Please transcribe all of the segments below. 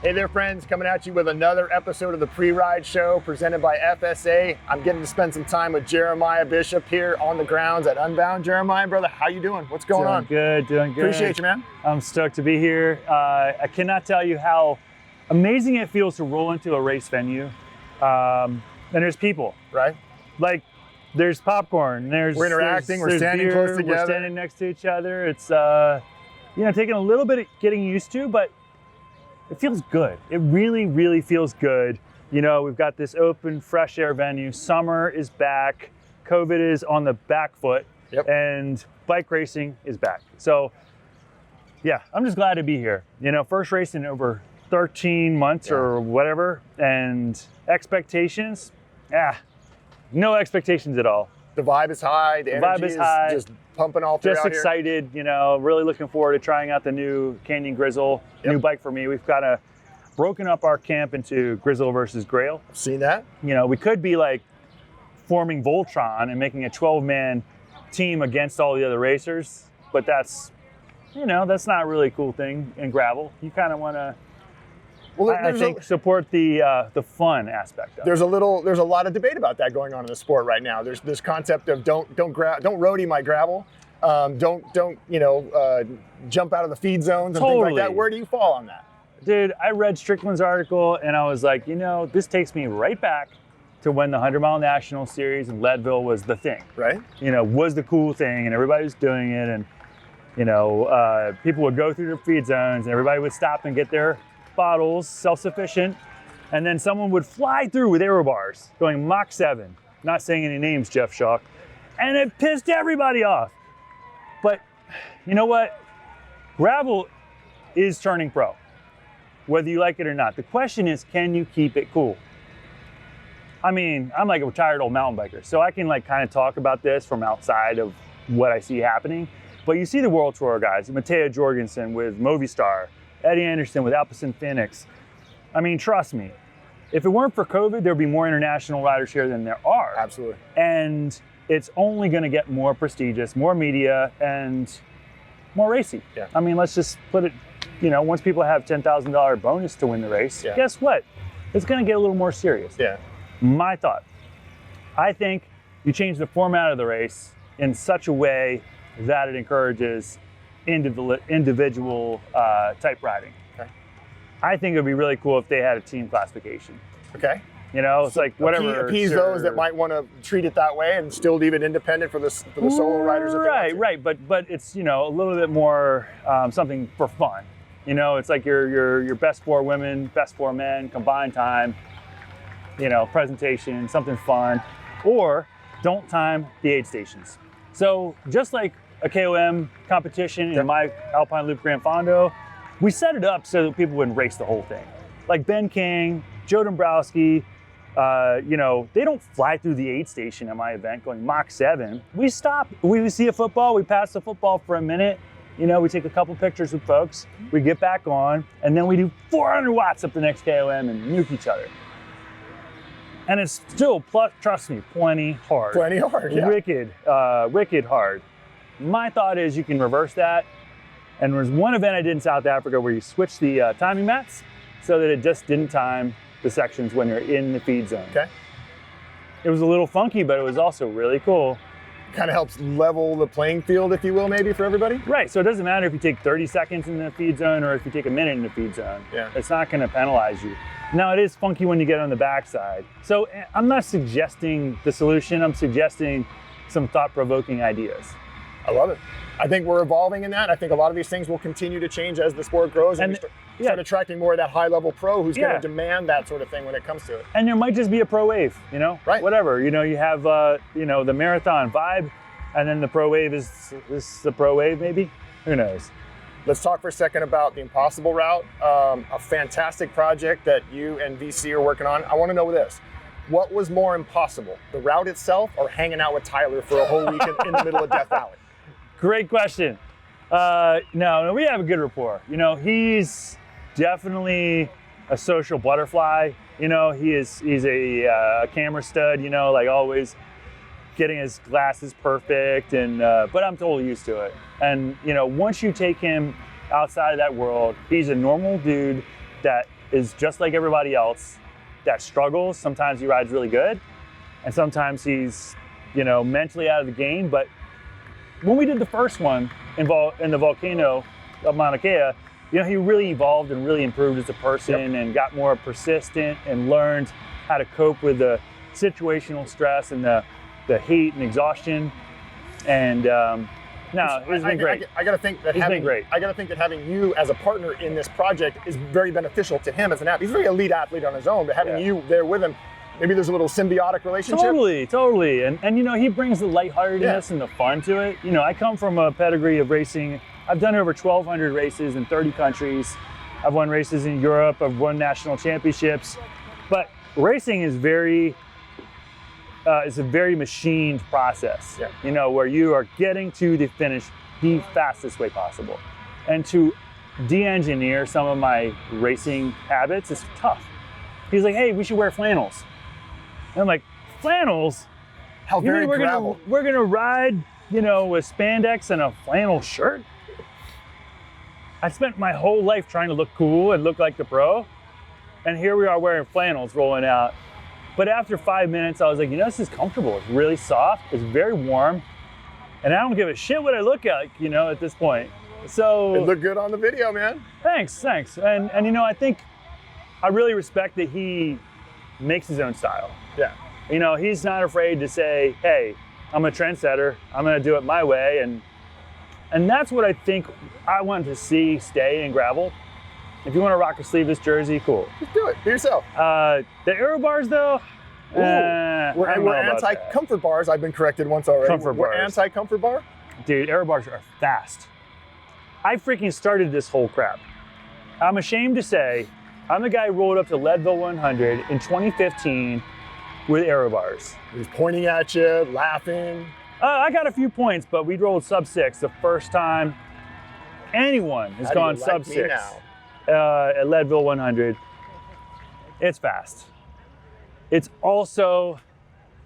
Hey there, friends, coming at you with another episode of the Pre-Ride Show presented by FSA. I'm getting to spend some time with Jeremiah Bishop here on the grounds at Unbound. Jeremiah, brother, how you doing? What's going on? Doing good. Appreciate you, man. I'm stoked to be here. I cannot tell you how amazing it feels to roll into a race venue. And there's people, right? Like, there's popcorn, we're interacting, we're standing beer, close together. We're standing next to each other. It's, taking a little bit of getting used to, but it feels good. It really, really feels good. You know, we've got this open, fresh air venue. Summer is back. COVID is on the back foot, and bike racing is back. So, yeah, I'm just glad to be here. You know, first race in over 13 months or whatever, and expectations, no expectations at all. The vibe is high. The energy is high. Just pumping all throughout Just excited, here. You know, really looking forward to trying out the new Canyon Grizzle, new bike for me. We've kind of broken up our camp into Grizzle versus Grail. Seen that? You know, we could be like forming Voltron and making a 12-man team against all the other racers, but that's, you know, that's not really a cool thing in gravel. You kind of want to, I think, support the fun aspect of it. There's a lot of debate about that going on in the sport right now. There's this concept of don't roadie my gravel, don't jump out of the feed zones and things like that. Where do you fall on that? Dude, I read Strickland's article and I was like, you know, this takes me right back to when the 100-mile national series in Leadville was the thing. Right. You know, was the cool thing, and everybody was doing it, and you know, people would go through their feed zones and everybody would stop and get their bottles, self-sufficient, and then someone would fly through with aero bars going Mach 7, not saying any names, Jeff Shock, and it pissed everybody off. But you know what? Gravel is turning pro, whether you like it or not. The question is, can you keep it cool? I mean, I'm like a retired old mountain biker, so I can like kind of talk about this from outside of what I see happening. But you see the World Tour guys, Mateo Jorgensen with Movistar, Eddie Anderson with Alpecin Phoenix. I mean, trust me, if it weren't for COVID, there'd be more international riders here than there are. Absolutely. And it's only going to get more prestigious, more media, and more racy. Yeah. I mean, let's just put it, you know, once people have $10,000 bonus to win the race, guess what? It's going to get a little more serious. Yeah. My thought, I think you change the format of the race in such a way that it encourages individual type riding. Okay. I think it would be really cool if they had a team classification. Okay. You know, it's like whatever. Appease those that might want to treat it that way and still leave it independent for the solo riders. Right. But it's, you know, a little bit more something for fun. You know, it's like your best four women, best four men, combined time. You know, presentation, something fun, or don't time the aid stations. So just like a KOM competition in my Alpine Loop Gran Fondo, we set it up so that people wouldn't race the whole thing. Like Ben King, Joe Dombrowski, you know, they don't fly through the aid station at my event going Mach 7. We stop, we see a football, we pass the football for a minute, you know, we take a couple pictures with folks, we get back on, and then we do 400 watts up the next KOM and nuke each other. And it's still, trust me, plenty hard. Plenty hard, yeah. Wicked hard. My thought is you can reverse that. And there was one event I did in South Africa where you switch the timing mats so that it just didn't time the sections when you're in the feed zone. Okay. It was a little funky, but it was also really cool. Kind of helps level the playing field, if you will, maybe for everybody? Right, so it doesn't matter if you take 30 seconds in the feed zone or if you take a minute in the feed zone. Yeah. It's not gonna penalize you. Now, it is funky when you get on the backside. So I'm not suggesting the solution, I'm suggesting some thought-provoking ideas. I love it. I think we're evolving in that. I think a lot of these things will continue to change as the sport grows and we start attracting more of that high-level pro who's going to demand that sort of thing when it comes to it. And there might just be a pro wave, you know? Right. Whatever, you know, you have, you know, the marathon vibe, and then the pro wave is the pro wave, maybe? Who knows? Let's talk for a second about the Impossible route, a fantastic project that you and VC are working on. I want to know this. What was more impossible, the route itself or hanging out with Tyler for a whole week in the middle of Death Valley? Great question. No, we have a good rapport. You know, he's definitely a social butterfly. You know, he's a camera stud, you know, like always getting his glasses perfect, and but I'm totally used to it. And you know, once you take him outside of that world, he's a normal dude that is just like everybody else that struggles. Sometimes he rides really good, and sometimes he's, mentally out of the game. But when we did the first one in the volcano of Mauna Kea, he really evolved and really improved as a person and got more persistent and learned how to cope with the situational stress and the heat and exhaustion. And he's been great. I got to think that having you as a partner in this project is very beneficial to him as an athlete. He's a very elite athlete on his own, but having you there with him, maybe there's a little symbiotic relationship. Totally. And he brings the lightheartedness and the fun to it. I come from a pedigree of racing. I've done over 1,200 races in 30 countries. I've won races in Europe. I've won national championships. But racing is it's a very machined process, where you are getting to the finish the fastest way possible. And to de-engineer some of my racing habits is tough. He's like, hey, we should wear flannels. And I'm like, flannels? How very gravel. We're gonna ride, with spandex and a flannel shirt? I spent my whole life trying to look cool and look like the pro. And here we are wearing flannels rolling out. But after 5 minutes, I was like, this is comfortable. It's really soft, it's very warm. And I don't give a shit what I look like, at this point. So it looked good on the video, man. Thanks. And I think I really respect that he makes his own style. Yeah. He's not afraid to say, hey, I'm a trendsetter. I'm gonna do it my way. And that's what I think I want to see stay in gravel. If you want to rock a sleeveless jersey, cool. Just do it. Be yourself. The aero bars, though, we're anti-comfort bars. I've been corrected once already. We're anti-comfort bar? Dude, aero bars are fast. I freaking started this whole crap. I'm ashamed to say, I'm the guy who rolled up to Leadville 100 in 2015 with aero bars. He was pointing at you, laughing. I got a few points, but we rolled sub-6 the first time anyone has gone sub-6 at Leadville 100. It's fast. It's also,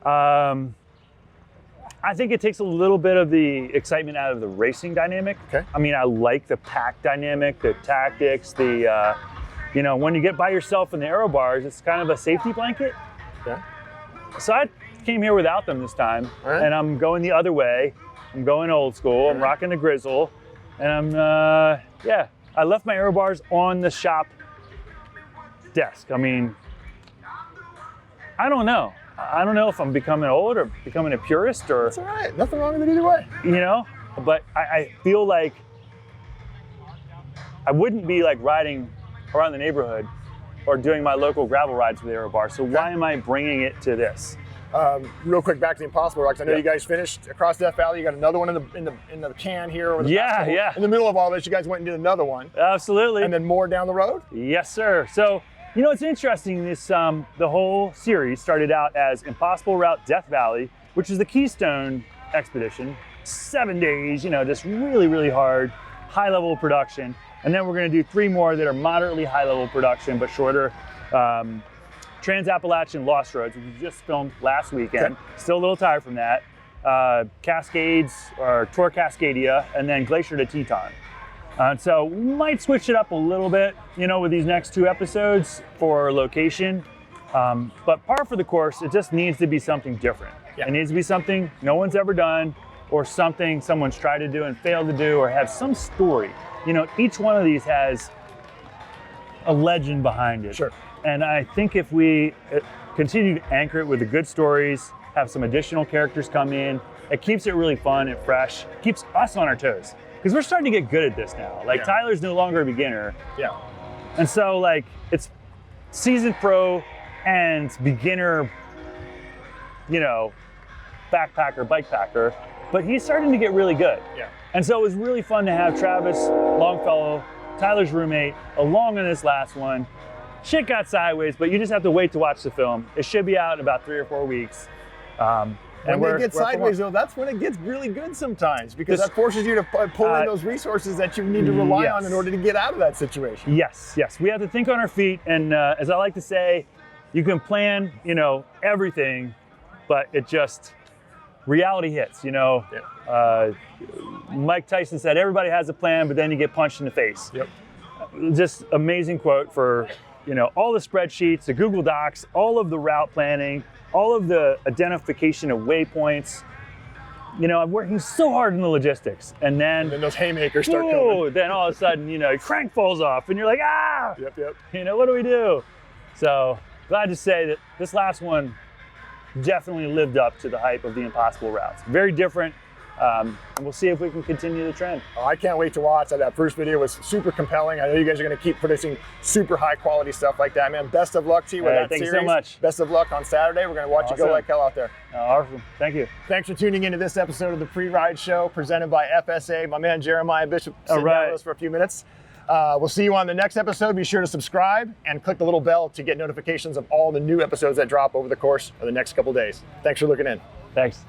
I think it takes a little bit of the excitement out of the racing dynamic. Okay. I mean, I like the pack dynamic, the tactics, when you get by yourself in the aero bars, it's kind of a safety blanket. Yeah. So I came here without them this time, and I'm going the other way. I'm going old school. I'm rocking the grizzle, and I left my aero bars on the shop desk. I mean, I don't know. I don't know if I'm becoming old or becoming a purist or. That's all right. Nothing wrong with it either way. But I feel like I wouldn't be like riding around the neighborhood or doing my local gravel rides with the aero bar. So why am I bringing it to this? Real quick, back to the Impossible Rocks. I know you guys finished across Death Valley. You got another one in the can here over the festival. In the middle of all this, you guys went and did another one. Absolutely. And then more down the road? Yes, sir. So, it's interesting. This the whole series started out as Impossible Route Death Valley, which is the Keystone expedition. 7 days, just really, really hard, high level production. And then we're going to do 3 more that are moderately high level production, but shorter. Trans-Appalachian Lost Roads, which we just filmed last weekend. Okay. Still a little tired from that. Cascades, or Tour Cascadia, and then Glacier to Teton. So we might switch it up a little bit, with these next 2 episodes for location. But par for the course, it just needs to be something different. Yeah. It needs to be something no one's ever done, or something someone's tried to do and failed to do, or have some story. Each one of these has a legend behind it. Sure. And I think if we continue to anchor it with the good stories, have some additional characters come in, it keeps it really fun and fresh, keeps us on our toes. Because we're starting to get good at this now. Tyler's no longer a beginner. Yeah. And so it's seasoned pro and beginner, backpacker, bike packer, but he's starting to get really good. Yeah. And so it was really fun to have Travis Longfellow, Tyler's roommate, along in this last one. Shit got sideways, but you just have to wait to watch the film. It should be out in about 3 or 4 weeks. When they get sideways, though, that's when it gets really good sometimes, because that forces you to pull in those resources that you need to rely on in order to get out of that situation. Yes. We have to think on our feet, and as I like to say, you can plan, everything, but it just, reality hits, Mike Tyson said, everybody has a plan, but then you get punched in the face. Yep. Just amazing quote for all the spreadsheets, the Google Docs, all of the route planning, all of the identification of waypoints. I'm working so hard in the logistics, and then those haymakers start coming. Then all of a sudden, your crank falls off, and you're like, ah! Yep. What do we do? So glad to say that this last one definitely lived up to the hype of the impossible routes. Very different. And we'll see if we can continue the trend. Oh, I can't wait to watch. That first video was super compelling. I know you guys are going to keep producing super high quality stuff like that, man. Best of luck to you with that thank series. Thank you so much. Best of luck on Saturday. We're going to watch you go like hell out there. Awesome. Thank you. Thanks for tuning into this episode of the Pre-Ride Show presented by FSA. My man Jeremiah Bishop sitting down with us for a few minutes. We'll see you on the next episode. Be sure to subscribe and click the little bell to get notifications of all the new episodes that drop over the course of the next couple days. Thanks for looking in. Thanks.